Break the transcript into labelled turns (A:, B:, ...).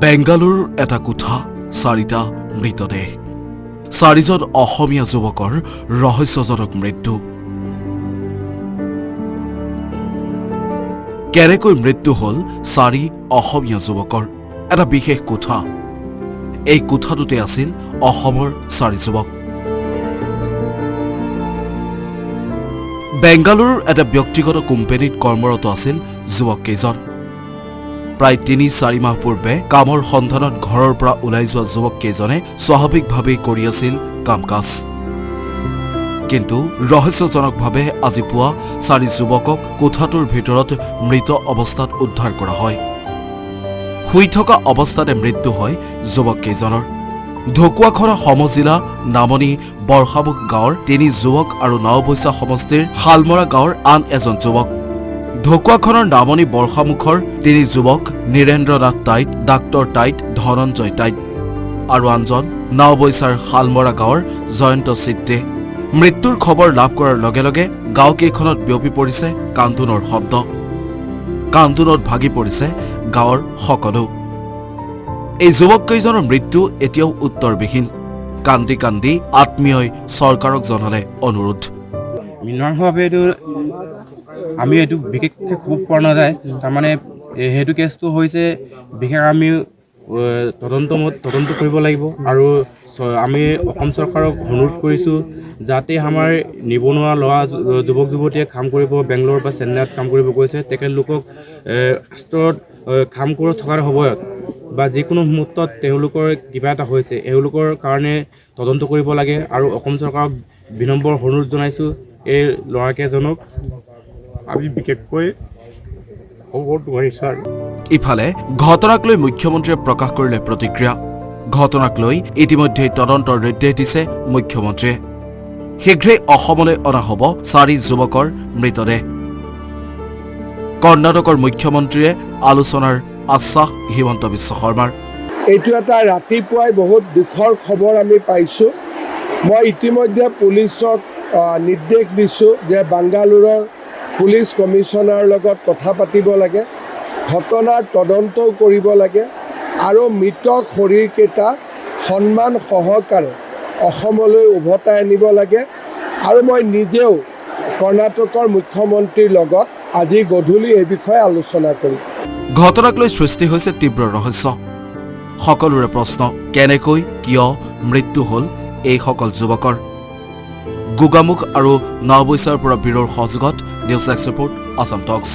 A: বেংগালুৰুৰ এটা কোঠা, 4টা মৃতদেহ। 4জন অসমীয়া যুৱকৰ ৰহস্যজনক মৃত্যু। কেনেকৈ মৃত্যু হ'ল 4 অসমীয়া যুৱকৰ? এটা বিশেষ কোঠা। এই কোঠাটোতে আছিল অসমৰ 4 যুৱক। বেংগালুৰুৰ এটা ব্যক্তিগত কোম্পানীত কৰ্মৰত আছিল যুৱককেইজন। প্ৰায় 3-4 মাহ পূৰ্বে কামৰ সন্ধানত ঘৰৰ পৰা ওলাই যোৱা যুৱককেইজনে স্বাভাৱিকভাৱেই কৰি আছিল কাম-কাজ। কিন্তু ৰহস্যজনকভাৱে আজি পুৱা 4 যুৱকক কোঠাটোৰ ভিতৰত মৃত অৱস্থাত উদ্ধাৰ কৰা হয়। শুই থকা অৱস্থাতে মৃত্যু হয় যুৱককেইজনৰ। ঢকুৱাখনা সমজিলা নামনি বৰষামুখ গাঁৱৰ 3 যুৱক আৰু নাওবৈচা সমষ্টিৰ শালমৰা গাঁৱৰ আন এজন যুৱক। ঢকুৱাখনৰ নামনি বৰষামুখৰ 3 যুৱক নীৰেন্দ্ৰ নাথ টাইট, ডাক্তৰ টাইট, ধনঞ্জয় টাইট আৰু আনজন নাওবৈচাৰ শালমৰা গাঁৱৰ জয়ন্ত চিত্তে। মৃত্যুৰ খবৰ লাভ কৰাৰ লগে লগে গাঁওকেইখনত বিয়পি পৰিছে কান্দোনৰ শব্দ। কান্দোনত ভাগি পৰিছে গাঁৱৰ সকলো। এই যুৱককেইজনৰ মৃত্যু এতিয়াও উত্তৰবিহীন। কান্দি কান্দি আত্মীয়ই চৰকাৰক জনালে অনুৰোধ।
B: মীমাংসাভাৱে আমি এইটো বিশেষকৈ ক'ব পৰা নাযায়। তাৰমানে সেইটো কেছটো হৈছে বিশেষ আমি তদন্ত কৰিব লাগিব আৰু আমি অসম চৰকাৰক অনুৰোধ কৰিছোঁ যাতে আমাৰ নিবনুৱা ল'ৰা যুৱক যুৱতীয়ে কাম কৰিব বেংগলোৰ বা চেন্নাইত কাম কৰিব গৈছে তেখেতলোকক ৰাষ্ট্ৰত কাম কৰি থকাৰ সময়ত বা যিকোনো মুহূৰ্তত তেওঁলোকৰ কিবা এটা হৈছে এওঁলোকৰ কাৰণে তদন্ত কৰিব লাগে আৰু অসম চৰকাৰক বিনম্ৰ অনুৰোধ জনাইছোঁ এই ল'ৰাকেইজনক আমি বিশেষকৈ খবৰ নোৱাৰিছোঁ। আৰু
A: ইফালে ঘটনাক লৈ মুখ্যমন্ত্ৰীয়ে প্ৰকাশ কৰিলে প্ৰতিক্ৰিয়া। ঘটনাক লৈ ইতিমধ্যে তদন্তৰ নিৰ্দেশ দিছে মুখ্যমন্ত্ৰীয়ে। শীঘ্ৰেই অসমলৈ অনা হ'ব 4 যুৱকৰ মৃতদেহ। কৰ্ণাটকৰ মুখ্যমন্ত্ৰীয়ে আলোচনাৰ আশ্বাস হিমন্ত বিশ্ব শৰ্মাৰ।
C: এইটো এটা ৰাতিপুৱাই বহুত দুখৰ খবৰ আমি পাইছোঁ। মই ইতিমধ্যে পুলিচক নিৰ্দেশ দিছোঁ যে বাংগালুৰুৰ পুলিচ কমিশ্যনাৰৰ লগত কথা পাতিব লাগে, ঘটনাৰ তদন্তও কৰিব লাগে আৰু মৃত শৰীৰকেইটা সন্মান সহকাৰে অসমলৈ উভতাই আনিব লাগে। আৰু মই নিজেও কৰ্ণাটকৰ মুখ্যমন্ত্ৰীৰ লগত আজি গধূলি এই বিষয়ে আলোচনা কৰিম।
A: ঘটনাক লৈ সৃষ্টি হৈছে তীব্ৰ ৰহস্য। সকলোৰে প্ৰশ্ন, কেনেকৈ কিয় মৃত্যু হ'ল এইসকল যুৱকৰ? গোগামুখ আৰু নাওবৈচাৰ পৰা ব্যুৰোৰ সহযোগত নিউজ এক্স ৰিপৰ্ট, আছাম টক্স।